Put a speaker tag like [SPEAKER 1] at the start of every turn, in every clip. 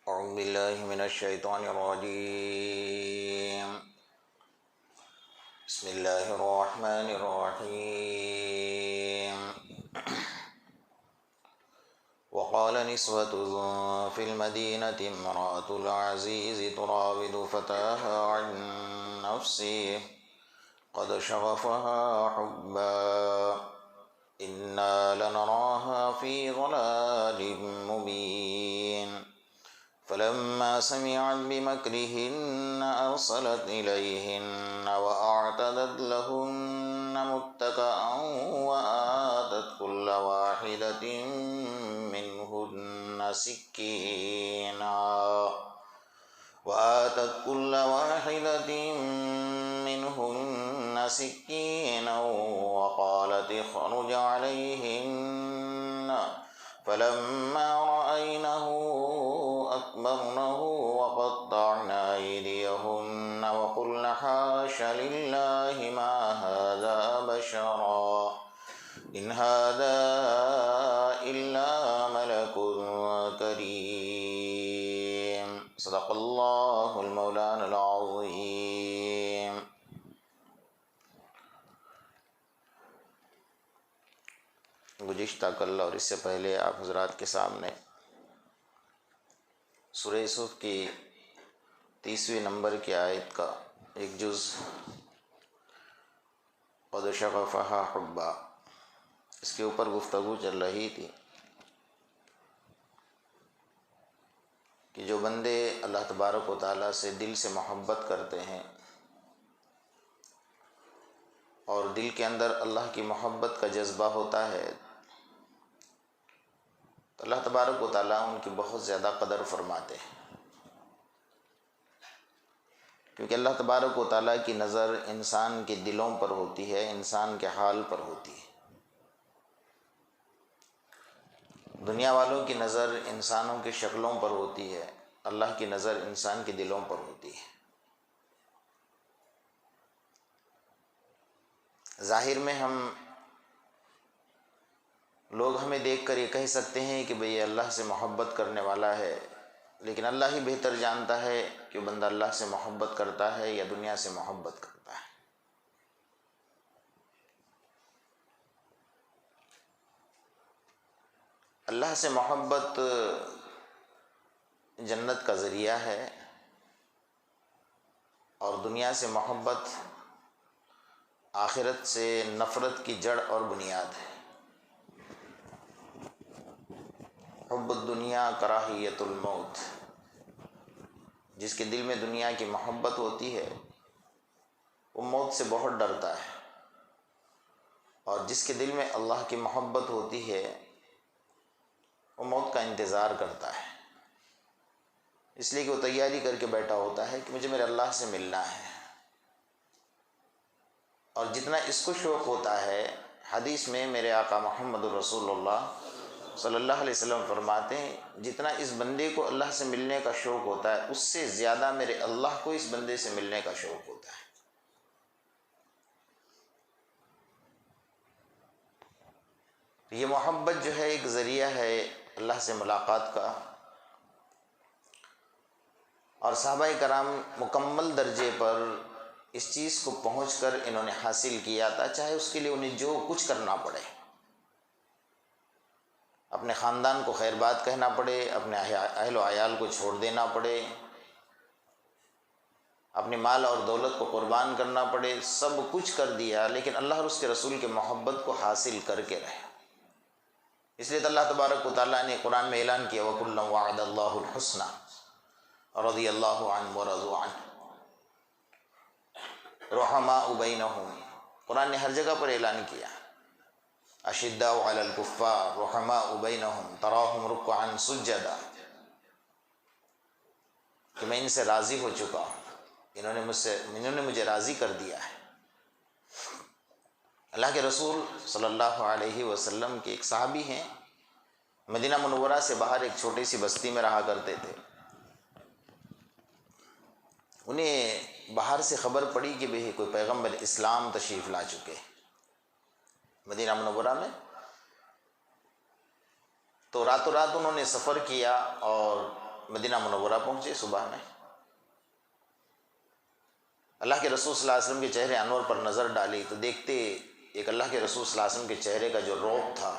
[SPEAKER 1] أعوذ بالله من الشيطان الرجيم. بسم الله الرحمن الرحيم. وقال نسوة في المدينة امرأة العزيز تراود فتاها عن نفسه قد شغفها حبا إنا لنراها في ضلال مبين فلما سمعت بمكرهن أرسلت إليهن وأعتدت لهن متكئا وآتت كل واحدة منهن سكينا وقالت اخرج عليهن فلما رأينه أكبرنه وقطعن أيديهن وقلن حاش لله ما هذا بشرا إن هذا إلا ملك كريم. صدق اللہ المولانا العظیم. گزشتہ کل اور اس سے پہلے آپ حضرات کے سامنے سورہ یوسف کی 30ویں نمبر کی آیت کا ایک جز قد شغفها حبا، اس کے اوپر گفتگو چل رہی تھی کہ جو بندے اللہ تبارک و تعالیٰ سے دل سے محبت کرتے ہیں اور دل کے اندر اللہ کی محبت کا جذبہ ہوتا ہے تو اللہ تبارک و تعالیٰ ان کی بہت زیادہ قدر فرماتے ہیں، کیونکہ اللہ تبارک و تعالیٰ کی نظر انسان کے دلوں پر ہوتی ہے، انسان کے حال پر ہوتی ہے. دنیا والوں کی نظر انسانوں کی شکلوں پر ہوتی ہے، اللہ کی نظر انسان کے دلوں پر ہوتی ہے. ظاہر میں لوگ ہمیں دیکھ کر یہ کہہ سکتے ہیں کہ بھئی یہ اللہ سے محبت کرنے والا ہے، لیکن اللہ ہی بہتر جانتا ہے کہ بندہ اللہ سے محبت کرتا ہے یا دنیا سے محبت کرتا ہے. اللہ سے محبت جنت کا ذریعہ ہے اور دنیا سے محبت آخرت سے نفرت کی جڑ اور بنیاد ہے. حب الدنیا کراہیت الموت، جس کے دل میں دنیا کی محبت ہوتی ہے وہ موت سے بہت ڈرتا ہے، اور جس کے دل میں اللہ کی محبت ہوتی ہے وہ موت کا انتظار کرتا ہے، اس لیے کہ وہ تیاری کر کے بیٹھا ہوتا ہے کہ مجھے میرے اللہ سے ملنا ہے. اور جتنا اس کو شوق ہوتا ہے، حدیث میں میرے آقا محمد رسول اللہ صلی اللہ علیہ وسلم فرماتے ہیں جتنا اس بندے کو اللہ سے ملنے کا شوق ہوتا ہے اس سے زیادہ میرے اللہ کو اس بندے سے ملنے کا شوق ہوتا ہے. یہ محبت جو ہے ایک ذریعہ ہے اللہ سے ملاقات کا، اور صحابہ کرام مکمل درجے پر اس چیز کو پہنچ کر انہوں نے حاصل کیا تھا، چاہے اس کے لیے انہیں جو کچھ کرنا پڑے، اپنے خاندان کو خیر بات کہنا پڑے، اپنے اہل و عیال کو چھوڑ دینا پڑے، اپنے مال اور دولت کو قربان کرنا پڑے، سب کچھ کر دیا، لیکن اللہ اور اس کے رسول کے محبت کو حاصل کر کے رہے. اس لیے تو اللہ تبارک و تعالیٰ نے قرآن میں اعلان کیا وَكُلًّا وَعَدَ اللَّهُ الْحُسْنَى رضی اللہ عنہ ورضوا عنہ رحماء بینہم. قرآن نے ہر جگہ پر اعلان کیا اشداء علی الکفار رحماء بینہم تراہم رکعا سجدا، کہ میں ان سے راضی ہو چکا ہوں، انہوں نے مجھے راضی کر دیا ہے. اللہ کے رسول صلی اللہ علیہ وسلم کے ایک صحابی ہیں، مدینہ منورہ سے باہر ایک چھوٹی سی بستی میں رہا کرتے تھے. انہیں باہر سے خبر پڑی کہ بھئی کوئی پیغمبر اسلام تشریف لا چکے مدینہ منورہ میں. تو راتوں رات انہوں نے سفر کیا اور مدینہ منورہ پہنچے صبح میں. اللہ کے رسول صلی اللہ علیہ وسلم کے چہرے انور پر نظر ڈالی تو دیکھتے ایک اللہ کے رسول صلی اللہ علیہ وسلم کے چہرے کا جو رعب تھا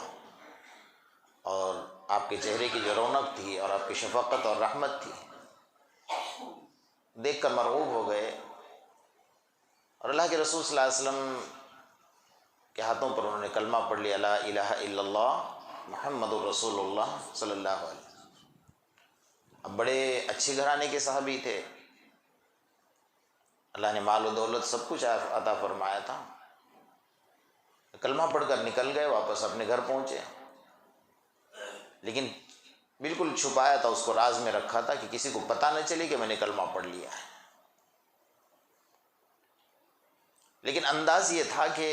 [SPEAKER 1] اور آپ کے چہرے کی جو رونق تھی اور آپ کی شفقت اور رحمت تھی، دیکھ کر مرعوب ہو گئے. اور اللہ کے رسول صلی اللہ علیہ وسلم کے ہاتھوں پر انہوں نے کلمہ پڑھ لیا، لا الہ الا اللہ محمد الرسول اللہ صلی اللہ علیہ وسلم. اب بڑے اچھے گھرانے کے صحابی تھے، اللہ نے مال و دولت سب کچھ عطا فرمایا تھا. کلمہ پڑھ کر نکل گئے، واپس اپنے گھر پہنچے، لیکن بالکل چھپایا تھا، اس کو راز میں رکھا تھا کہ کسی کو پتہ نہ چلے کہ میں نے کلمہ پڑھ لیا ہے. لیکن انداز یہ تھا کہ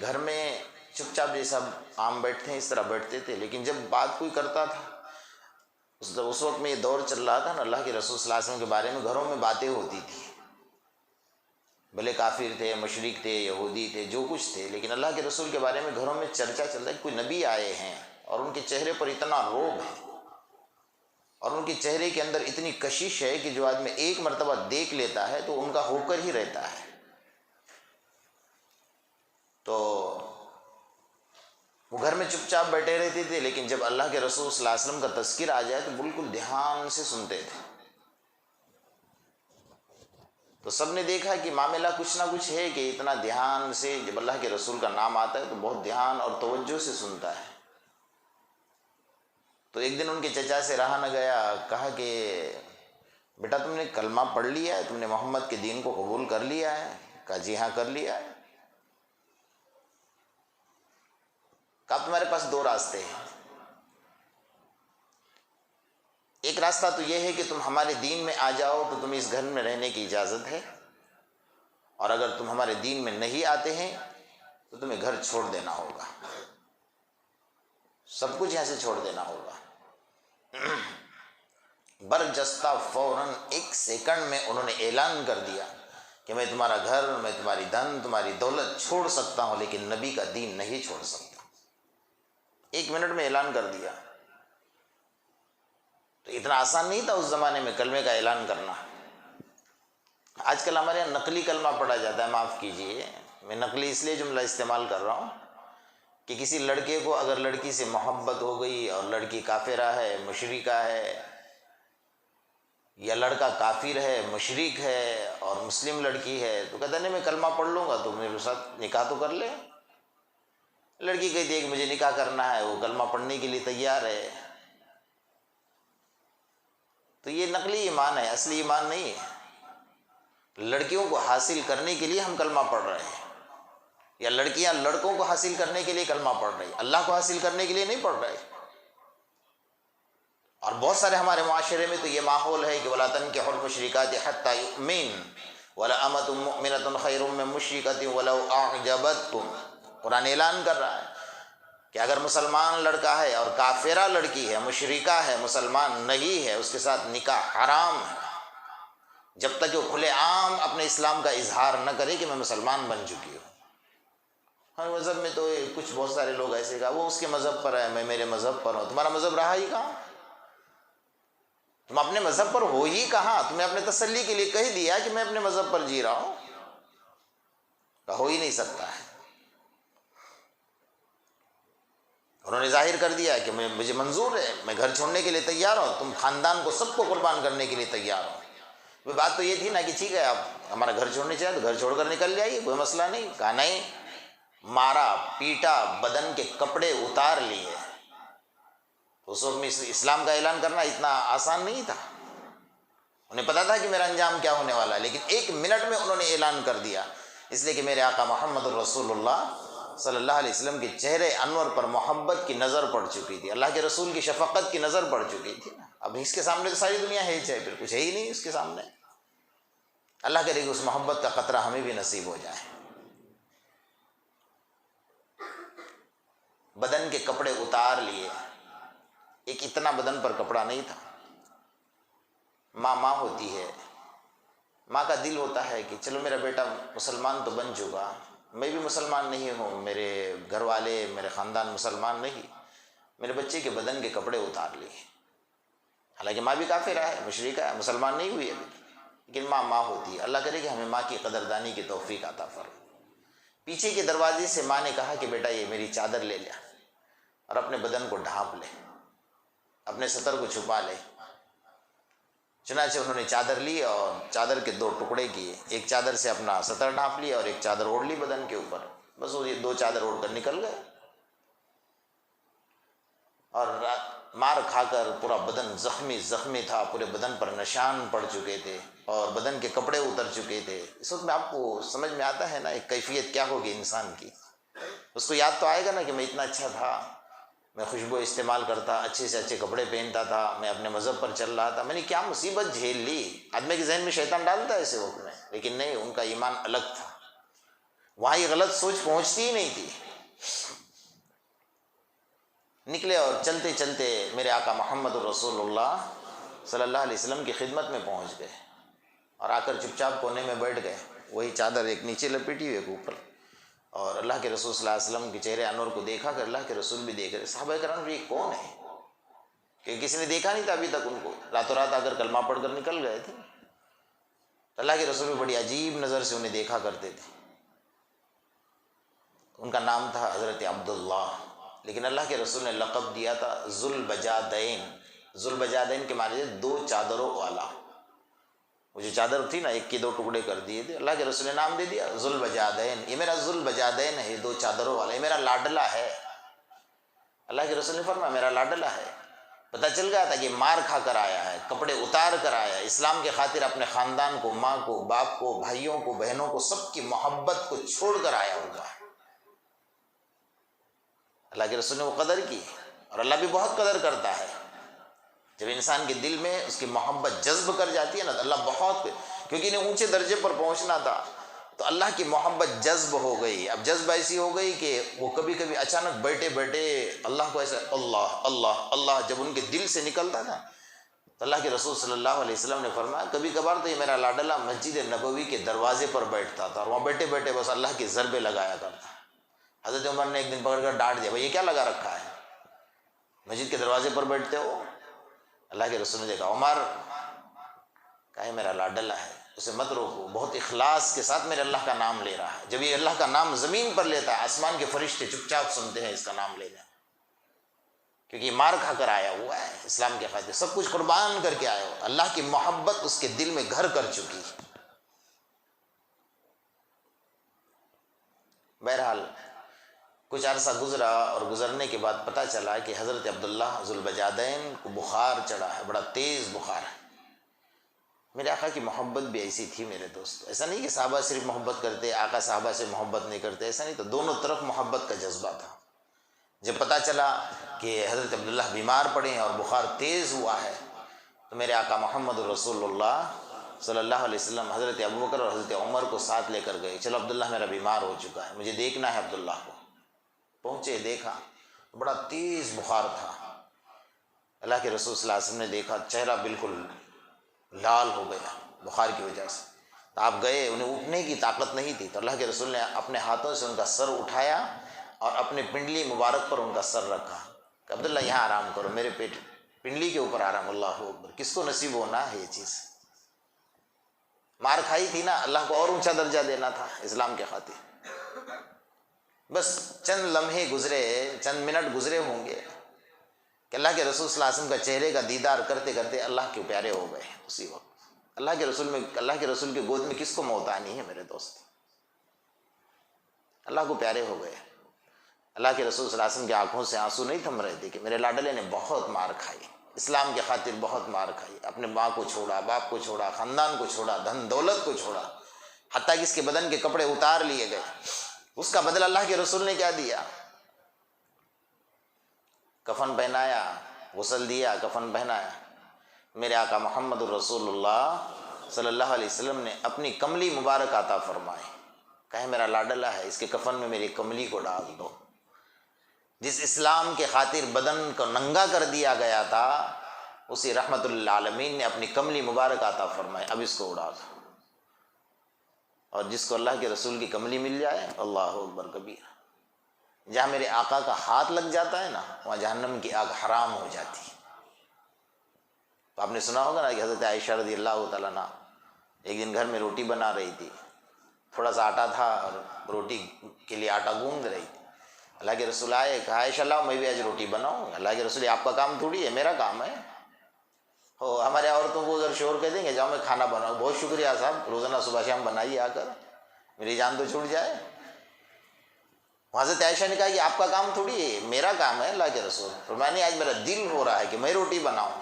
[SPEAKER 1] گھر میں چپ چاپ جیسا عام بیٹھتے ہیں اس طرح بیٹھتے تھے، لیکن جب بات کوئی کرتا تھا، اس وقت میں یہ دور چل رہا تھا نا، اللہ کے رسول صلی اللہ علیہ وسلم کے بارے میں گھروں میں باتیں ہوتی تھی، بھلے کافر تھے، مشرک تھے، یہودی تھے، جو کچھ تھے، لیکن اللہ کے رسول کے بارے میں گھروں میں چرچا چل رہا ہے. کوئی نبی آئے ہیں اور ان کے چہرے پر اتنا رعب ہے اور ان کے چہرے کے اندر اتنی کشش ہے کہ جو آدمی ایک مرتبہ دیکھ لیتا ہے تو ان کا ہو کر ہی رہتا ہے. تو وہ گھر میں چپ چاپ بیٹھے رہتے تھے، لیکن جب اللہ کے رسول صلی اللہ علیہ وسلم کا تذکر آ جائے تو بالکل دھیان سے سنتے تھے. تو سب نے دیکھا کہ معاملہ کچھ نہ کچھ ہے، کہ اتنا دھیان سے جب اللہ کے رسول کا نام آتا ہے تو بہت دھیان اور توجہ سے سنتا ہے. تو ایک دن ان کے چچا سے رہا نہ گیا، کہا کہ بیٹا تم نے کلمہ پڑھ لیا ہے، تم نے محمد کے دین کو قبول کر لیا ہے؟ کہا جی ہاں کر لیا ہے. کہا تمہارے پاس دو راستے ہیں، ایک راستہ تو یہ ہے کہ تم ہمارے دین میں آ جاؤ تو تمہیں اس گھر میں رہنے کی اجازت ہے، اور اگر تم ہمارے دین میں نہیں آتے ہیں تو تمہیں گھر چھوڑ دینا ہوگا، سب کچھ یہاں سے چھوڑ دینا ہوگا. برجستہ فوراً ایک سیکنڈ میں انہوں نے اعلان کر دیا کہ میں تمہارا گھر، میں تمہاری دھن، تمہاری دولت چھوڑ سکتا ہوں لیکن نبی کا دین نہیں چھوڑ سکتا. 1 منٹ میں اعلان کر دیا. تو اتنا آسان نہیں تھا اس زمانے میں کلمے کا اعلان کرنا. آج کل ہمارے یہاں نقلی کلمہ پڑھا جاتا ہے، معاف کیجئے میں نقلی اس لیے جملہ استعمال کر رہا ہوں کہ کسی لڑکے کو اگر لڑکی سے محبت ہو گئی اور لڑکی کافرہ ہے، مشرکہ ہے، یا لڑکا کافر ہے، مشرک ہے اور مسلم لڑکی ہے، تو کہتا نہیں میں کلمہ پڑھ لوں گا تو میرے ساتھ نکاح تو کر لے. لڑکی کہتی ہے کہ مجھے نکاح کرنا ہے، وہ کلمہ پڑھنے کے لیے تیار ہے. تو یہ نقلی ایمان ہے، اصلی ایمان نہیں ہے. لڑکیوں کو حاصل کرنے کے لیے ہم کلمہ پڑھ رہے ہیں، یا لڑکیاں لڑکوں کو حاصل کرنے کے لیے کلمہ پڑھ رہی، اللہ کو حاصل کرنے کے لیے نہیں پڑھ رہے. اور بہت سارے ہمارے معاشرے میں تو یہ ماحول ہے کہ وَلَا تَنكِحُوا الْمُشْرِكَاتِ حَتَّى يُؤْمِنْ وَلَأَمَةٌ مُؤْمِنَةٌ خَيْرٌ مِّن مُشْرِكَةٍ وَلَوْ أَعْجَبَتْكُمْ. قرآن اعلان کر رہا ہے کہ اگر مسلمان لڑکا ہے اور کافرہ لڑکی ہے، مشرکہ ہے، مسلمان نہیں ہے، اس کے ساتھ نکاح حرام ہے جب تک وہ کھلے عام اپنے اسلام کا اظہار نہ کرے کہ میں مسلمان بن چکی ہوں. ہر مذہب میں تو کچھ بہت سارے لوگ ایسے کہا وہ اس کے مذہب پر ہے، میں میرے مذہب پر ہوں. تمہارا مذہب رہا ہی کہاں؟ تم اپنے مذہب پر ہو ہی کہاں؟ تمہیں اپنے تسلی کے لیے کہہ دیا کہ میں اپنے مذہب پر جی رہا ہوں، ہو ہی نہیں سکتا ہے. انہوں نے ظاہر کر دیا کہ مجھے منظور ہے، میں گھر چھوڑنے کے لیے تیار ہوں، تم خاندان کو سب کو قربان کرنے کے لیے تیار ہو. بات تو یہ تھی نا کہ ٹھیک ہے آپ ہمارا گھر چھوڑنے چاہے تو گھر چھوڑ کر نکل جائیے، کوئی مسئلہ نہیں. کہا نہیں، مارا پیٹا، بدن کے کپڑے اتار لیے. اس وقت میں اسلام کا اعلان کرنا اتنا آسان نہیں تھا، انہیں پتا تھا کہ میرا انجام کیا ہونے والا ہے، لیکن 1 منٹ میں انہوں نے اعلان کر دیا، اس لیے کہ میرے آقا محمد الرسول اللہ صلی اللہ علیہ وسلم کے چہرے انور پر محبت کی نظر پڑ چکی تھی، اللہ کے رسول کی شفقت کی نظر پڑ چکی تھی. اب اس کے سامنے تو ساری دنیا ہے ہی چاہے، پھر کچھ ہے ہی نہیں اس کے سامنے. اللہ کرے کہ اس محبت کا قطرہ ہمیں بھی نصیب ہو جائے. بدن کے کپڑے اتار لیے. ایک اتنا بدن پر کپڑا نہیں تھا. ماں ہوتی ہے، ماں کا دل ہوتا ہے کہ چلو میرا بیٹا مسلمان تو بن چکا، میں بھی مسلمان نہیں ہوں، میرے گھر والے میرے خاندان مسلمان نہیں، میرے بچے کے بدن کے کپڑے اتار لیے. حالانکہ ماں بھی کافرہ ہے، مشرکہ ہے، مسلمان نہیں ہوئی ابھی، لیکن ماں ماں ہوتی ہے۔ اللہ کرے کہ ہمیں ماں کی قدردانی کی توفیق عطا فرمائے۔ پیچھے کے دروازے سے ماں نے کہا کہ بیٹا یہ میری چادر لے لیا اور اپنے بدن کو ڈھانپ لے، اپنے سطر کو چھپا لے۔ چنانچہ انہوں نے چادر لی اور چادر کے 2 ٹکڑے کیے، ایک چادر سے اپنا سطر ڈھانپ لیا اور ایک چادر اوڑھ لی بدن کے اوپر، بس وہ یہ 2 چادر اوڑھ کر نکل گئے، اور مار کھا کر پورا بدن زخمی تھا، پورے بدن پر نشان پڑ چکے تھے اور بدن کے کپڑے اتر چکے تھے۔ اس وقت میں آپ کو سمجھ میں آتا ہے نا ایک کیفیت کیا ہوگی انسان کی، اس کو یاد تو آئے گا نا کہ میں اتنا اچھا تھا، میں خوشبو استعمال کرتا، اچھے سے اچھے کپڑے پہنتا تھا، میں اپنے مذہب پر چل رہا تھا، میں نے کیا مصیبت جھیل لی۔ آدمی کے ذہن میں شیطان ڈالتا ہے ایسے وقت میں، لیکن نہیں، ان کا ایمان الگ تھا، وہاں یہ غلط سوچ پہنچتی ہی نہیں تھی۔ نکلے اور چلتے چلتے میرے آقا محمد الرسول اللہ صلی اللہ علیہ وسلم کی خدمت میں پہنچ گئے اور آ کر چپ چاپ کونے میں بیٹھ گئے، وہی چادر ایک نیچے لپیٹی ہوئی ایک اوپر، اور اللہ کے رسول صلی اللہ علیہ وسلم کے چہرے انور کو دیکھا کہ اللہ کے رسول بھی دیکھ رہے۔ صحابہ کرام یہ کون ہے کہ کسی نے دیکھا نہیں تھا ابھی تک ان کو، راتوں رات آ کر کلمہ پڑھ کر نکل گئے تھے۔ اللہ کے رسول بھی بڑی عجیب نظر سے انہیں دیکھا کرتے تھے۔ ان کا نام تھا حضرت عبداللہ، لیکن اللہ کے رسول نے لقب دیا تھا ذوالبجادین۔ ذوالبجادین کے معنی 2 چادروں والا، وہ جو چادر تھی نا ایک کے 2 ٹکڑے کر دیے تھے، اللہ کے رسول نے نام دے دیا ذوالبجادین، یہ میرا ذوالبجادین ہے، 2 چادروں والا، یہ میرا لاڈلا ہے۔ اللہ کے رسول نے فرمایا میرا لاڈلا ہے۔ پتہ چل گیا تھا کہ مار کھا کر آیا ہے، کپڑے اتار کر آیا ہے، اسلام کے خاطر اپنے خاندان کو، ماں کو، باپ کو، بھائیوں کو، بہنوں کو، سب کی محبت کو چھوڑ کر آیا ہوا ہے۔ اللہ کے رسول نے وہ قدر کی، اور اللہ بھی بہت قدر کرتا ہے۔ جب انسان کے دل میں اس کی محبت جذب کر جاتی ہے نا تو اللہ بہت، کیونکہ انہیں اونچے درجے پر پہنچنا تھا تو اللہ کی محبت جذب ہو گئی۔ اب جذب ایسی ہو گئی کہ وہ کبھی کبھی اچانک بیٹھے بیٹھے اللہ کو ایسے اللہ اللہ اللہ جب ان کے دل سے نکلتا تھا تو اللہ کے رسول صلی اللہ علیہ وسلم نے فرمایا کبھی کبھار تو یہ میرا لاڈلا مسجد نبوی کے دروازے پر بیٹھتا تھا اور وہاں بیٹھے بیٹھے بس اللہ کی ضربیں لگایا کرتا۔ حضرت عمر نے ایک دن پکڑ کر ڈانٹ دیا، بھائی یہ کیا لگا رکھا ہے، مسجد کے دروازے پر بیٹھتے ہو؟ اللہ کے رسول نے دیکھا، عمر کہا میرا لاڈلا ہے، اسے مت روکو، بہت اخلاص کے ساتھ میرے اللہ کا نام لے رہا ہے۔ جب یہ اللہ کا نام زمین پر لیتا ہے آسمان کے فرشتے چپ چاپ سنتے ہیں اس کا نام لینے، کیونکہ یہ مار کھا کر آیا ہوا ہے اسلام کے خاطر، سب کچھ قربان کر کے آیا ہوا، اللہ کی محبت اس کے دل میں گھر کر چکی۔ بہرحال کچھ عرصہ گزرا اور گزرنے کے بعد پتہ چلا کہ حضرت عبداللہ ذوالبجادین کو بخار چڑھا ہے، بڑا تیز بخار ہے۔ میرے آقا کی محبت بھی ایسی تھی میرے دوست، ایسا نہیں کہ صحابہ صرف محبت کرتے، آقا صحابہ سے محبت نہیں کرتے، ایسا نہیں، تو دونوں طرف محبت کا جذبہ تھا۔ جب پتہ چلا کہ حضرت عبداللہ بیمار پڑے ہیں اور بخار تیز ہوا ہے تو میرے آقا محمد رسول اللہ صلی اللہ علیہ وسلم حضرت ابوبکر اور حضرت عمر کو ساتھ لے کر گئے، چلو عبداللہ میرا بیمار ہو چکا ہے، مجھے دیکھنا ہے عبداللہ کو۔ پہنچے، دیکھا، بڑا تیز بخار تھا۔ اللہ کے رسول صلی اللہ علیہ وسلم نے دیکھا چہرہ بالکل لال ہو گیا بخار کی وجہ سے، تو آپ گئے، انہیں اٹھنے کی طاقت نہیں تھی، تو اللہ کے رسول نے اپنے ہاتھوں سے ان کا سر اٹھایا اور اپنے پنڈلی مبارک پر ان کا سر رکھا کہ عبداللہ یہاں آرام کرو، میرے پنڈلی کے اوپر آرام۔ اللہ اکبر، کس کو نصیب ہونا ہے یہ چیز؟ مار کھائی تھی نا، اللہ کو اور اونچا درجہ دینا تھا اسلام کے خاطر۔ بس چند لمحے گزرے، چند منٹ گزرے ہوں گے کہ اللہ کے رسول صلی اللہ علیہ وسلم کا چہرے کا دیدار کرتے کرتے اللہ کے پیارے ہو گئے۔ اسی وقت اللہ کے رسول کے گود میں کس کو موت آنی ہے میرے دوست؟ اللہ کو پیارے ہو گئے۔ اللہ کے رسول صلی اللہ علیہ وسلم کی آنکھوں سے آنسو نہیں تھم رہے تھے کہ میرے لاڈلے نے بہت مار کھائی، اسلام کے خاطر بہت مار کھائی، اپنے ماں کو چھوڑا، باپ کو چھوڑا، خاندان کو چھوڑا، دھن دولت کو چھوڑا، حتیٰ کہ اس کے بدن کے کپڑے اتار لیے گئے۔ اس کا بدلہ اللہ کے رسول نے کیا دیا؟ کفن پہنایا، غسل دیا، کفن پہنایا۔ میرے آقا محمد الرسول اللہ صلی اللہ علیہ وسلم نے اپنی کملی مبارک عطا فرمائی، کہے میرا لاڈلا ہے، اس کے کفن میں میری کملی کو ڈال دو۔ جس اسلام کے خاطر بدن کو ننگا کر دیا گیا تھا اسی رحمت للعالمین نے اپنی کملی مبارک عطا فرمائی، اب اس کو اڑا دو۔ اور جس کو اللہ کے رسول کی کملی مل جائے، اللہ اکبر کبیر، جہاں میرے آقا کا ہاتھ لگ جاتا ہے نا وہاں جہنم کی آگ حرام ہو جاتی ہے۔ تو آپ نے سنا ہوگا نا کہ حضرت عائشہ رضی اللہ تعالیٰ عنہ ایک دن گھر میں روٹی بنا رہی تھی، تھوڑا سا آٹا تھا اور روٹی کے لیے آٹا گوندھ رہی تھی۔ اللہ کے رسول آئے، کہا عائشہ لاؤ میں بھی آج روٹی بناؤں۔ اللہ کے رسول آپ کا کام تھوڑی ہے، میرا کام ہے۔ ہمارے عورتوں کو اگر شوہر کہہ دیں گے جاؤ میں کھانا بناؤں، بہت شکریہ صاحب، روزانہ صبح شام بنائیے آ کر، میری جان تو چھوٹ جائے۔ حضرت عائشہ نے کہا کہ آپ کا کام تھوڑی ہے، میرا کام ہے۔ اللہ کے رسول فرمایا آج میرا دل ہو رہا ہے کہ میں روٹی بناؤں۔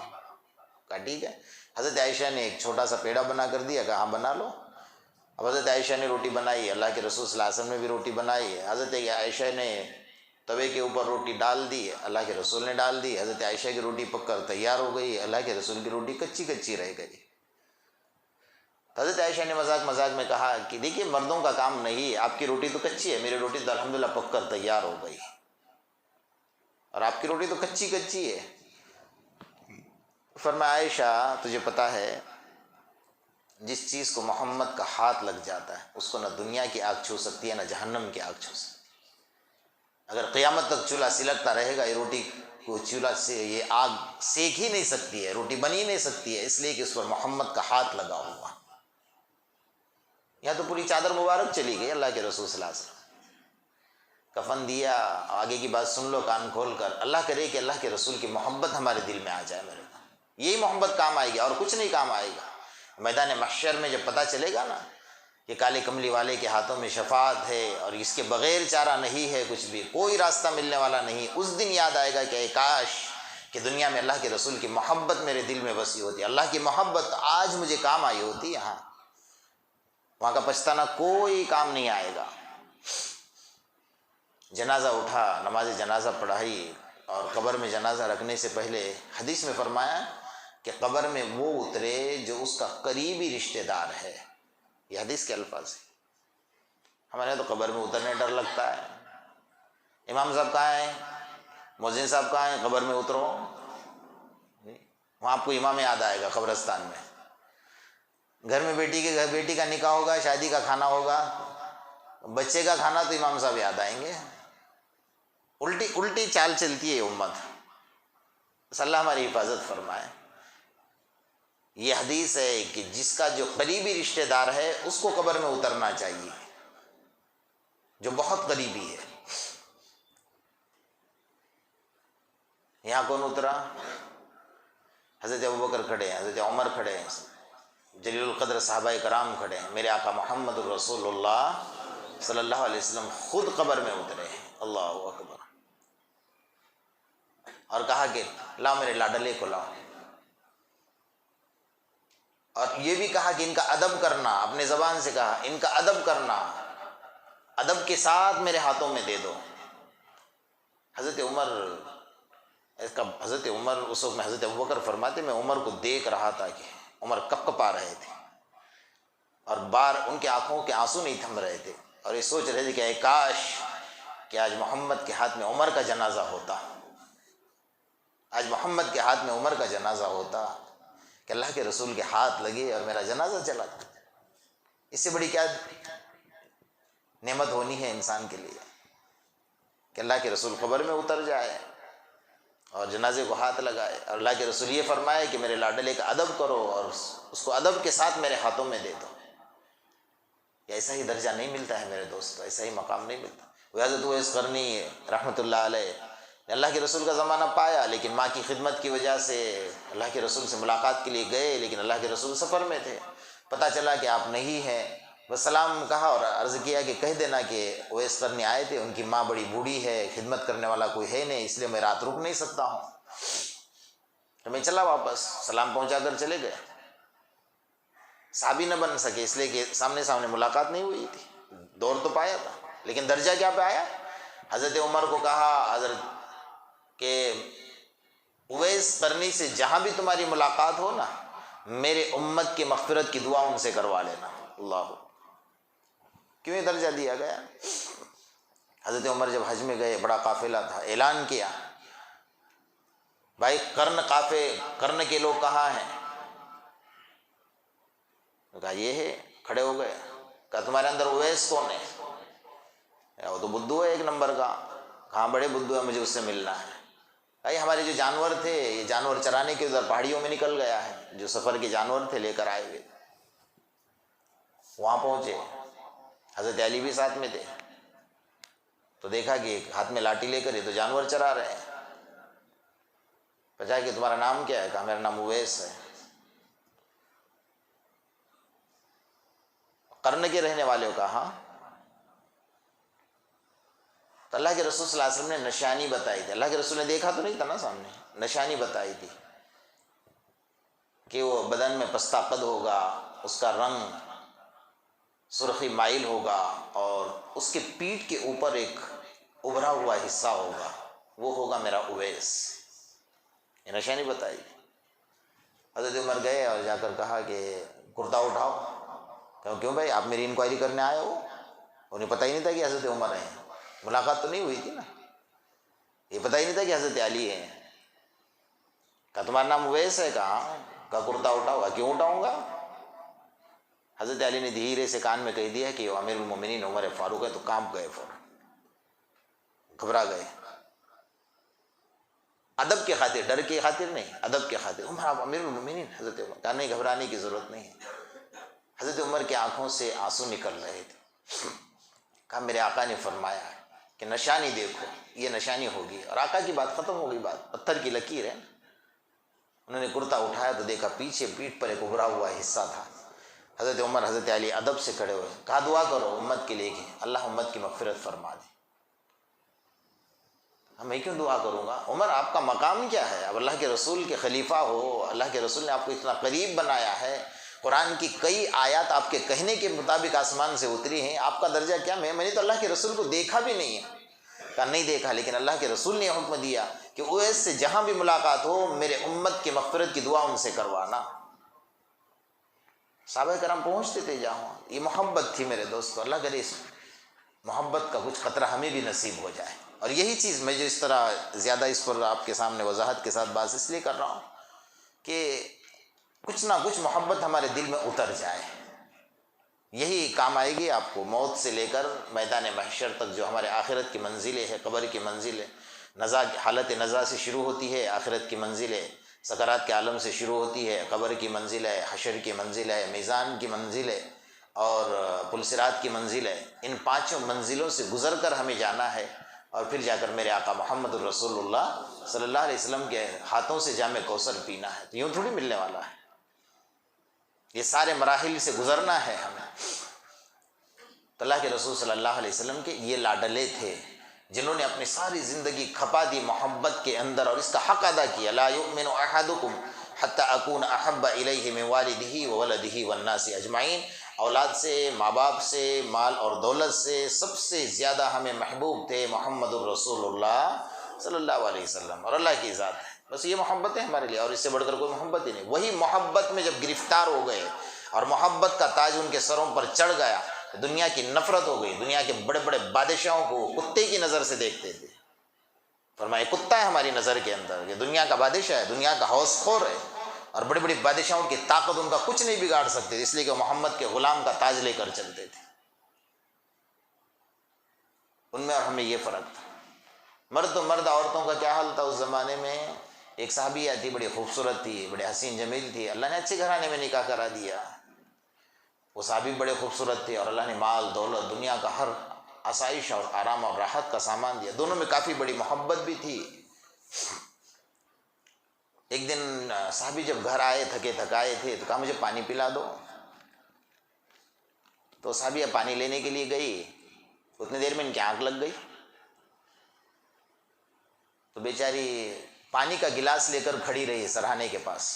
[SPEAKER 1] کہا ٹھیک ہے۔ حضرت عائشہ نے ایک چھوٹا سا پیڑا بنا کر دیا، کہا ہاں بنا لو۔ اب حضرت عائشہ نے روٹی بنائی، اللہ کے رسول صلی اللہ علیہ وسلم نے بھی روٹی بنائی۔ حضرت عائشہ نے توے کے اوپر روٹی ڈال دی، اللہ کے رسول نے ڈال دی۔ حضرت عائشہ کی روٹی پک کر تیار ہو گئی، اللہ کے رسول کی روٹی کچی کچی رہ گئی۔ حضرت عائشہ نے مذاق مذاق میں کہا کہ دیکھیے مردوں کا کام نہیں، آپ کی روٹی تو کچی ہے، میری روٹی تو الحمدللہ پک کر تیار ہو گئی، اور آپ کی روٹی تو کچی کچی ہے۔ فرمایا عائشہ تجھے پتہ ہے جس چیز کو محمد کا ہاتھ لگ جاتا ہے اس کو نہ دنیا کی آگ چھو سکتی ہے نہ جہنم کی آگ چھو سکتی ہے۔ اگر قیامت تک چولہا سلگتا رہے گا، یہ روٹی کو چولہا سے یہ آگ سیک ہی نہیں سکتی ہے، روٹی بن ہی نہیں سکتی ہے، اس لیے کہ اس پر محمد کا ہاتھ لگا ہوا۔ یہاں تو پوری چادر مبارک چلی گئی اللہ کے رسول صلی اللہ علیہ وسلم، کفن دیا۔ آگے کی بات سن لو کان کھول کر، اللہ کرے کہ اللہ کے رسول کی محبت ہمارے دل میں آ جائے، میرے کو یہی محبت کام آئے گی اور کچھ نہیں کام آئے گا۔ میدان محشر میں جب پتہ چلے گا نا کہ کالے کملی والے کے ہاتھوں میں شفاعت ہے اور اس کے بغیر چارہ نہیں ہے، کچھ بھی کوئی راستہ ملنے والا نہیں، اس دن یاد آئے گا کہ اے کاش کہ دنیا میں اللہ کے رسول کی محبت میرے دل میں بسی ہوتی، اللہ کی محبت آج مجھے کام آئی ہوتی یہاں، وہاں کا پچھتانا کوئی کام نہیں آئے گا۔ جنازہ اٹھا، نماز جنازہ پڑھائی، اور قبر میں جنازہ رکھنے سے پہلے حدیث میں فرمایا کہ قبر میں وہ اترے جو اس کا قریبی رشتہ دار ہے۔ یہ حدیث کے الفاظ ہیں۔ ہمارے یہاں تو قبر میں اترنے ڈر لگتا ہے، امام صاحب کہاں ہیں، مؤذن صاحب کہاں ہیں، قبر میں اترو، وہاں آپ کو امام یاد آئے گا قبرستان میں۔ گھر میں بیٹی کا نکاح ہوگا، شادی کا کھانا ہوگا، بچے کا کھانا تو امام صاحب یاد آئیں گے۔ الٹی چال چلتی ہے امت، بس اللہ ہماری حفاظت فرمائے۔ یہ حدیث ہے کہ جس کا جو قریبی رشتہ دار ہے اس کو قبر میں اترنا چاہیے، جو بہت قریبی ہے۔ یہاں کون اترا؟ حضرت ابوبکر کھڑے ہیں، حضرت عمر کھڑے ہیں، جلیل القدر صحابہ کرام کھڑے ہیں، میرے آقا محمد الرسول اللہ صلی اللہ علیہ وسلم خود قبر میں اترے ہیں۔ اللہ اکبر۔ اور کہا کہ لاؤ میرے لاڈلے کو لاؤ، اور یہ بھی کہا کہ ان کا ادب کرنا، اپنے زبان سے کہا ان کا ادب کرنا، ادب کے ساتھ میرے ہاتھوں میں دے دو۔ حضرت عمر اس وقت میں حضرت ابوبکر فرماتے میں عمر کو دیکھ رہا تھا کہ عمر کپ کپا رہے تھے، اور بار ان کے آنکھوں کے آنسو نہیں تھم رہے تھے، اور یہ سوچ رہے تھے کہ اے کاش کہ آج محمد کے ہاتھ میں عمر کا جنازہ ہوتا، آج محمد کے ہاتھ میں عمر کا جنازہ ہوتا، کہ اللہ کے رسول کے ہاتھ لگے اور میرا جنازہ چلا تھا۔ اس سے بڑی کیا نعمت ہونی ہے انسان کے لیے کہ اللہ کے رسول قبر میں اتر جائے اور جنازے کو ہاتھ لگائے، اور اللہ کے رسول یہ فرمائے کہ میرے لاڈلے کا ادب کرو اور اس کو ادب کے ساتھ میرے ہاتھوں میں دے دو۔ یہ ایسا ہی درجہ نہیں ملتا ہے میرے دوستو، ایسا ہی مقام نہیں ملتا۔ وہ حضرت اویس قرنی رحمۃ اللہ علیہ اللہ کے رسول کا زمانہ پایا، لیکن ماں کی خدمت کی وجہ سے اللہ کے رسول سے ملاقات کے لیے گئے، لیکن اللہ کے رسول سفر میں تھے، پتہ چلا کہ آپ نہیں ہیں، بس سلام کہا اور عرض کیا کہ کہہ دینا کہ اویس قرنی آئے تھے، ان کی ماں بڑی بوڑھی ہے، خدمت کرنے والا کوئی ہے نہیں، اس لیے میں رات رک نہیں سکتا ہوں۔ تو میں چلا واپس، سلام پہنچا کر چلے گئے۔ صحابی نہ بن سکے اس لیے کہ سامنے ملاقات نہیں ہوئی تھی، دور تو پایا تھا، لیکن درجہ کیا پہ آیا؟ حضرت عمر کو کہا حضرت کہ اویس قرنی سے جہاں بھی تمہاری ملاقات ہو نا، میرے امت کی مغفرت کی دعا ان سے کروا لینا۔ اللہ، کیوں یہ درجہ دیا گیا؟ حضرت عمر جب حج میں گئے، بڑا قافلہ تھا، اعلان کیا بھائی قرن کے لوگ کہاں ہیں؟ کہا یہ ہے، کھڑے ہو گئے، کہا تمہارے اندر اویس کون ہے؟ وہ تو بدھو ہے ایک نمبر کا۔ کہاں بڑے بدھو ہے، مجھے اس سے ملنا ہے۔ بھائی ہمارے جو جانور تھے یہ جانور چرانے کے ادھر پہاڑیوں میں نکل گیا ہے، جو سفر کے جانور تھے لے کر آئے ہوئے، وہاں پہنچے، حضرت علی بھی ساتھ میں تھے، تو دیکھا کہ ایک ہاتھ میں لاٹھی لے کر یہ تو جانور چرا رہے ہیں۔ پوچھا کہ تمہارا نام کیا ہے؟ کہا میرا نام اویس ہے۔ قرن کے رہنے والے کو کہا ہاں۔ تو اللہ کے رسول صلی اللہ علیہ وسلم نے نشانی بتائی تھی، اللہ کے رسول نے دیکھا تو نہیں تھا نا سامنے، نشانی بتائی تھی کہ وہ بدن میں پستہ قد ہوگا، اس کا رنگ سرخی مائل ہوگا، اور اس کے پیٹھ کے اوپر ایک ابھرا ہوا حصہ ہوگا، وہ ہوگا میرا اویس۔ یہ نشانی بتائی۔ حضرت عمر گئے اور جا کر کہا کہ کرتا اٹھاؤ۔ کیوں بھائی آپ میری انکوائری کرنے آئے ہو؟ انہیں پتہ ہی نہیں تھا کہ حضرت عمر ہیں، ملاقات تو نہیں ہوئی تھی نا، یہ پتہ ہی نہیں تھا کہ حضرت علی ہیں۔ کہا تمہارا نام اویس ہے؟ کہا کرتا اٹھاؤ۔ کیوں اٹھاؤں گا؟ حضرت علی نے دھیرے سے کان میں کہہ دیا کہ وہ امیر المومنین عمر فاروق ہے، تو کانپ گئے، فوراً گھبرا گئے، ادب کے خاطر، ڈر کی خاطر نہیں، ادب کے خاطر۔ عمر آپ امیر المومنین؟ حضرت عمر کہا نہیں، گھبرانے کی ضرورت نہیں ہے۔ حضرت عمر کی آنکھوں سے آنسو نکل رہے تھے۔ کہا میرے آقا نے فرمایا کہ نشانی دیکھو، یہ نشانی ہوگی، اور آقا کی بات ختم ہو گئی، بات پتھر کی لکیر ہے۔ انہوں نے کرتا اٹھایا تو دیکھا پیچھے پیٹھ پر ایک ابھرا ہوا حصہ تھا۔ حضرت عمر حضرت علی ادب سے کھڑے ہوئے، کہا دعا کرو امت کے لیے کہ اللہ امت کی مغفرت فرما دے۔ میں کیوں دعا کروں گا؟ عمر آپ کا مقام کیا ہے؟ اب اللہ کے رسول کے خلیفہ ہو، اللہ کے رسول نے آپ کو اتنا قریب بنایا ہے، قرآن کی کئی آیات آپ کے کہنے کے مطابق آسمان سے اتری ہیں، آپ کا درجہ کیا؟ میں نے تو اللہ کے رسول کو دیکھا بھی نہیں ہے۔ کہا نہیں دیکھا، لیکن اللہ کے رسول نے حکم دیا کہ اویس سے جہاں بھی ملاقات ہو میرے امت کی مغفرت کی دعا ان سے کروانا۔ صحابہ کرام پہنچتے تھے جہاں، یہ محبت تھی میرے دوستو۔ اللہ کرے اس محبت کا کچھ قطرہ ہمیں بھی نصیب ہو جائے۔ اور یہی چیز میں جو اس طرح زیادہ اس پر آپ کے سامنے وضاحت کے ساتھ بات اس لیے کر رہا ہوں کہ کچھ نہ کچھ محبت ہمارے دل میں اتر جائے، یہی کام آئے گی آپ کو موت سے لے کر میدان محشر تک، جو ہمارے آخرت کی منزلیں ہے، قبر کی منزلیں، حالت نزا سے شروع ہوتی ہے، آخرت کی منزلیں سکرات کے عالم سے شروع ہوتی ہے، قبر کی منزل ہے، حشر کی منزل ہے، میزان کی منزل ہے، اور پل صراط کی منزل ہے۔ ان پانچوں منزلوں سے گزر کر ہمیں جانا ہے، اور پھر جا کر میرے آقا محمد الرسول اللہ صلی اللہ علیہ وسلم کے ہاتھوں سے جام کوثر پینا ہے۔ تو یوں تھوڑی ملنے والا ہے، یہ سارے مراحل سے گزرنا ہے ہمیں۔ تو اللہ کے رسول صلی اللہ علیہ وسلم کے یہ لاڈلے تھے جنہوں نے اپنی ساری زندگی کھپا دی محبت کے اندر، اور اس کا حق ادا کیا۔ لا یؤمن احدکم حتی اکون احب الیہ من والدہ وولدہ والناس اجمعین۔ اولاد سے، ماں باپ سے، مال اور دولت سے سب سے زیادہ ہمیں محبوب تھے محمد الرسول اللہ صلی اللہ علیہ وسلم، اور اللہ کی ذات ہے۔ بس یہ محبت ہے ہمارے لیے، اور اس سے بڑھ کر کوئی محبت ہی نہیں۔ وہی محبت میں جب گرفتار ہو گئے اور محبت کا تاج ان کے سروں پر چڑھ گیا، دنیا کی نفرت ہو گئی۔ دنیا کے بڑے بڑے بادشاہوں کو کتے کی نظر سے دیکھتے تھے، فرمایا کتا ہے ہماری نظر کے اندر، یہ دنیا کا بادشاہ ہے، دنیا کا ہوس خور ہے، اور بڑی بڑی بادشاہوں کی طاقت ان کا کچھ نہیں بگاڑ سکتے، اس لیے کہ محمد کے غلام کا تاج لے کر چلتے تھے۔ ان میں اور ہمیں یہ فرق تھا۔ مرد عورتوں کا کیا حال تھا اس زمانے میں؟ ایک صحابیہ تھی، بڑی خوبصورت تھی، بڑے حسین جمیل تھی، اللہ نے اچھے گھرانے میں نکاح کرا دیا۔ وہ صحابی بڑے خوبصورت تھے، اور اللہ نے مال دولت دنیا کا ہر آسائش اور آرام اور راحت کا سامان دیا۔ دونوں میں کافی بڑی محبت بھی تھی۔ ایک دن صحابی جب گھر آئے تھکے تھکائے تھے تو کہا مجھے پانی پلا دو۔ تو صحابیہ پانی لینے کے لیے گئی، اتنی دیر میں ان کی آنکھ لگ گئی، تو بیچاری پانی کا گلاس لے کر کھڑی رہی سرہانے کے پاس،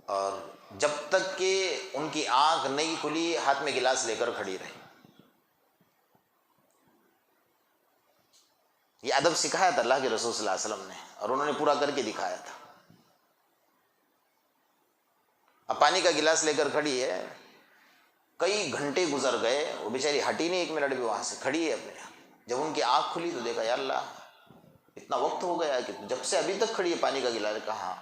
[SPEAKER 1] اور جب تک کہ ان کی آنکھ نہیں کھلی ہاتھ میں گلاس لے کر کھڑی رہی۔ یہ ادب سکھایا تھا اللہ کے رسول صلی اللہ علیہ وسلم نے، اور انہوں نے پورا کر کے دکھایا تھا۔ اب پانی کا گلاس لے کر کھڑی ہے، کئی گھنٹے گزر گئے، وہ بیچاری ہٹی نہیں ایک منٹ بھی وہاں سے، کھڑی ہے اپنے۔ جب ان کی آنکھ کھلی تو دیکھا یا اللہ اتنا وقت ہو گیا کہ جب سے ابھی تک کھڑی ہے پانی کا گلاس۔ کہا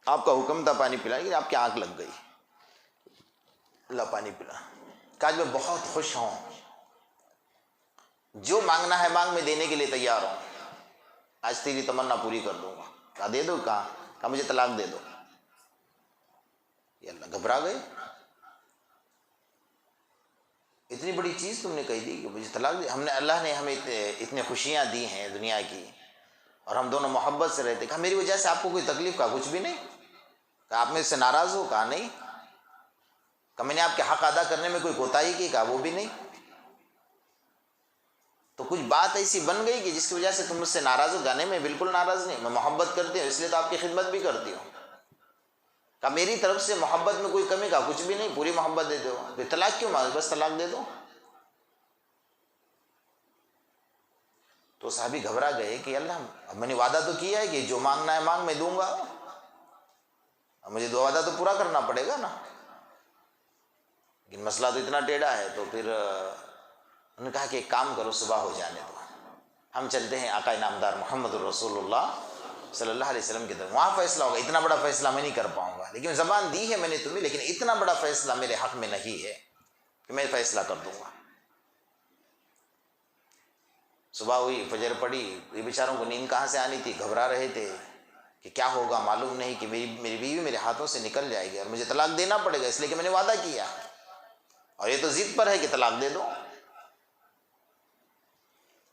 [SPEAKER 1] آپ کا حکم تھا پانی پلانے کے لیے، آپ کی آنکھ لگ گئی، اللہ پانی پلا۔ کہا میں بہت خوش ہوں، جو مانگنا ہے مانگ، میں دینے کے لیے تیار ہوں۔ آج تیری تمنا پوری کر دوں گا. کہا دے دو. کہا مجھے طلاق دے دو. یہ اللہ گھبرا گئے. اتنی بڑی چیز تم نے کہی دی کہ مجھے طلاق دے. اللہ نے ہمیں اتنے خوشیاں دی ہیں دنیا کی اور ہم دونوں محبت سے رہتے. کہا میری وجہ سے آپ کو کوئی تکلیف؟ کہا کچھ بھی نہیں. کہا آپ میرے سے ناراض ہو؟ کہا نہیں. کہا میں نے آپ کے حق ادا کرنے میں کوئی کوتاہی کی؟ کہا وہ بھی نہیں. تو کچھ بات ایسی بن گئی کہ جس کی وجہ سے تم مجھ سے ناراض ہو؟ گانے میں بالکل ناراض نہیں، میں محبت کرتی ہوں اس لیے تو آپ کی خدمت بھی کرتی ہوں. کہا میری طرف سے محبت میں کوئی کمی؟ کہا کچھ بھی نہیں، پوری محبت دے دو. پھر طلاق کیوں مانگے؟ بس طلاق دے دو. تو صحابی گھبرا گئے کہ اللہ اب میں نے وعدہ تو کیا ہے کہ جو مانگنا ہے مانگ، میں دوں گا، اب مجھے دو وعدہ تو پورا کرنا پڑے گا نا. لیکن مسئلہ تو اتنا ٹیڑھا ہے. تو پھر انہوں نے کہا کہ ایک کام کرو، صبح ہو جانے دو، ہم چلتے ہیں آقا انعامدار محمد الرسول اللہ صلی اللہ علیہ وسلم کی طرف، وہاں فیصلہ ہوگا. اتنا بڑا فیصلہ میں نہیں کر پاؤں گا، لیکن زبان دی ہے میں نے تمہیں، لیکن اتنا بڑا فیصلہ میرے حق میں نہیں ہے کہ میں فیصلہ کر دوں گا. صبح ہوئی، فجر پڑی. یہ بیچاروں کو نیند کہاں سے آنی تھی، گھبرا رہے تھے کہ کیا ہوگا، معلوم نہیں کہ میری بیوی میرے ہاتھوں سے نکل جائے گی اور مجھے طلاق دینا پڑے گا، اس لیے کہ میں نے وعدہ کیا اور یہ تو ضد پر ہے کہ طلاق دے دو.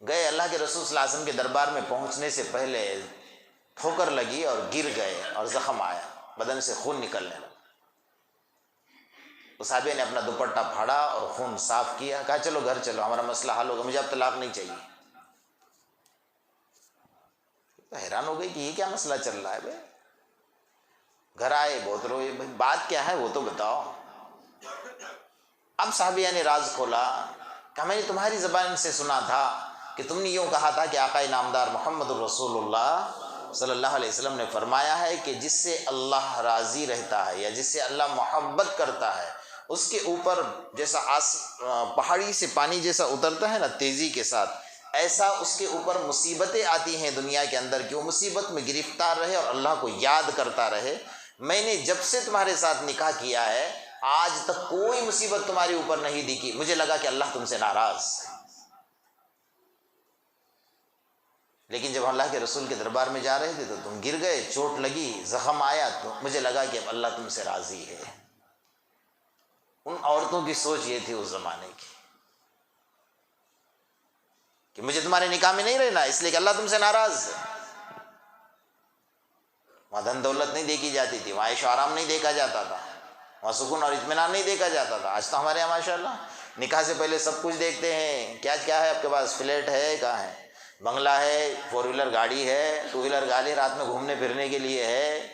[SPEAKER 1] گئے اللہ کے رسول صلی اللہ علیہ وسلم کے دربار میں پہنچنے سے پہلے ٹھوکر لگی اور گر گئے اور زخم آیا، بدن سے خون نکلنے لگا. اس صحابی نے اپنا دوپٹہ پھاڑا اور خون صاف کیا. کہا چلو گھر چلو، ہمارا مسئلہ حل ہوگا، مجھے اب طلاق نہیں چاہیے. تو حیران ہو گئی کہ یہ کیا مسئلہ چل رہا ہے بھائی. گھر آئے، بہت روئے. بھائی بات کیا ہے وہ تو بتاؤ. اب صحابیہ نے راز کھولا. کہا میں نے تمہاری زبان سے سنا تھا کہ تم نے یوں کہا تھا کہ آقا انعامدار محمد الرسول اللہ صلی اللہ علیہ وسلم نے فرمایا ہے کہ جس سے اللہ راضی رہتا ہے یا جس سے اللہ محبت کرتا ہے اس کے اوپر جیسا پہاڑی سے پانی جیسا اترتا ہے نا تیزی کے ساتھ، ایسا اس کے اوپر مصیبتیں آتی ہیں دنیا کے اندر کہ وہ مصیبت میں گرفتار رہے اور اللہ کو یاد کرتا رہے. میں نے جب سے تمہارے ساتھ نکاح کیا ہے آج تک کوئی مصیبت تمہارے اوپر نہیں دکھی، مجھے لگا کہ اللہ تم سے ناراض. لیکن جب اللہ کے رسول کے دربار میں جا رہے تھے تو تم گر گئے، چوٹ لگی، زخم آیا، تو مجھے لگا کہ اب اللہ تم سے راضی ہے. ان عورتوں کی سوچ یہ تھی اس زمانے کی کہ مجھے تمہارے نکاح میں نہیں رہنا اس لیے کہ اللہ تم سے ناراض ہے. وہاں دھن دولت نہیں دیکھی جاتی تھی، وہاں عیش و آرام نہیں دیکھا جاتا تھا، وہاں سکون اور اطمینان نہیں دیکھا جاتا تھا. آج تو ہمارے یہاں ماشاءاللہ نکاح سے پہلے سب کچھ دیکھتے ہیں. کیا کیا ہے آپ کے پاس؟ فلیٹ ہے، کہاں ہے، بنگلہ ہے، 4 ویلر گاڑی ہے، 2 ویلر گاڑی رات میں گھومنے پھرنے کے لیے ہے،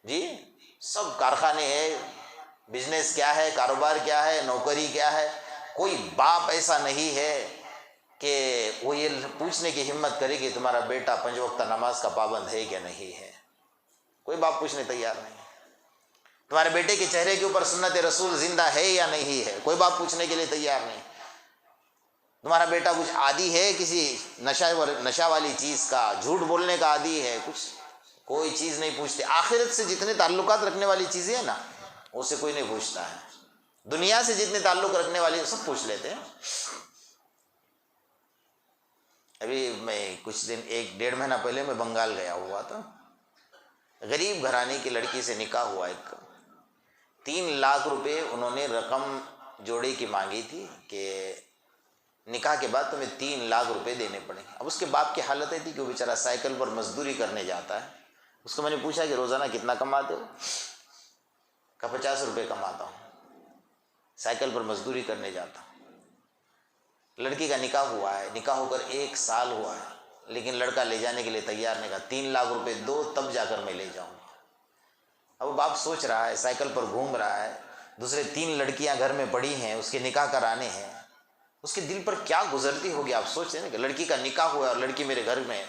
[SPEAKER 1] جی سب کارخانے ہیں. بزنس کیا ہے، کاروبار کیا ہے، نوکری کیا ہے. کوئی باپ ایسا نہیں ہے کہ وہ یہ پوچھنے کی ہمت کرے کہ تمہارا بیٹا 5 وقتہ نماز کا پابند ہے کہ نہیں ہے. کوئی باپ پوچھنے تیار نہیں. تمہارے بیٹے کے چہرے کے اوپر سنت رسول زندہ ہے یا نہیں ہے، کوئی باپ پوچھنے کے لیے تیار نہیں. تمہارا بیٹا کچھ عادی ہے کسی نشہ والی چیز کا، جھوٹ بولنے کا عادی ہے، کچھ کوئی چیز نہیں پوچھتے. آخرت سے جتنے تعلقات رکھنے والی چیزیں ہیں نا اسے کوئی نہیں پوچھتا ہے. دنیا سے جتنے تعلق رکھنے والی سب پوچھ لیتے ہیں. ابھی میں کچھ دن 1-1.5 مہینہ پہلے میں بنگال گیا ہوا تھا. غریب گھرانے کی لڑکی سے نکاح ہوا. 3 لاکھ روپے انہوں نے رقم جوڑے کی مانگی تھی کہ نکاح کے بعد تمہیں 3 لاکھ روپے دینے پڑیں گے. اب اس کے باپ کی حالت تھی کہ وہ بیچارہ سائیکل پر مزدوری کرنے جاتا ہے. اس کو میں نے پوچھا کہ روزانہ کتنا کماتے ہو؟ کہا 50 روپے کماتا ہوں، سائیکل پر مزدوری کرنے جاتا ہوں. لڑکی کا نکاح ہوا ہے، نکاح ہو کر 1 سال ہوا ہے، لیکن لڑکا لے جانے کے لیے تیار نہیں. کہا 3 لاکھ روپے دو تب جا کر میں لے جاؤں گا. اب باپ سوچ رہا ہے، سائیکل پر گھوم رہا ہے، دوسرے 3 لڑکیاں گھر میں پڑی ہیں، اس کے نکاح کرانے ہیں. اس کے دل پر کیا گزرتی ہوگی آپ سوچ رہے ہیں کہ لڑکی کا نکاح ہوا ہے اور لڑکی میرے گھر میں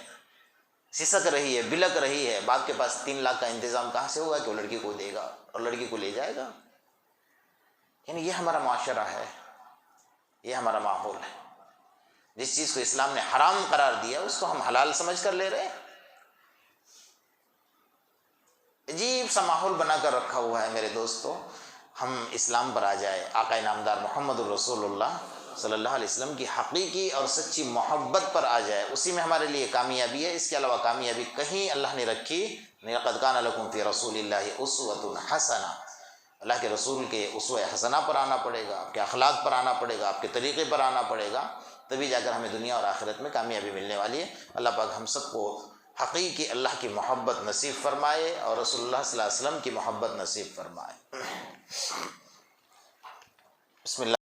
[SPEAKER 1] سسک رہی ہے، بلک رہی ہے. باپ کے پاس 3 لاکھ کا انتظام کہاں سے ہوگا کہ وہ لڑکی کو دے گا اور لڑکی کو لے جائے گا؟ یعنی یہ ہمارا معاشرہ ہے، یہ ہمارا ماحول ہے. جس چیز کو اسلام نے حرام قرار دیا اس کو ہم حلال سمجھ کر لے رہے ہیں. عجیب سا ماحول بنا کر رکھا ہوا ہے میرے دوستو. ہم اسلام پر آ جائے، آقا انعامدار محمد الرسول اللہ صلی اللہ علیہ وسلم کی حقیقی اور سچی محبت پر آ جائے، اسی میں ہمارے لیے کامیابی ہے، اس کے علاوہ کامیابی کہیں اللہ نے رکھی نہیں۔ لقد کان لکم فی رسول اللہ اسوۃ حسنہ، اللہ کے رسول کے اسوہ حسنہ پر آنا پڑے گا، آپ کے اخلاق پر آنا پڑے گا، آپ کے طریقے پر آنا پڑے گا، تبھی جا کر ہمیں دنیا اور آخرت میں کامیابی ملنے والی ہے۔ اللہ پاک ہم سب کو حقیقی اللہ کی محبت نصیب فرمائے اور رسول اللہ صلی اللہ علیہ وسلم کی محبت نصیب فرمائے۔ بسم اللہ۔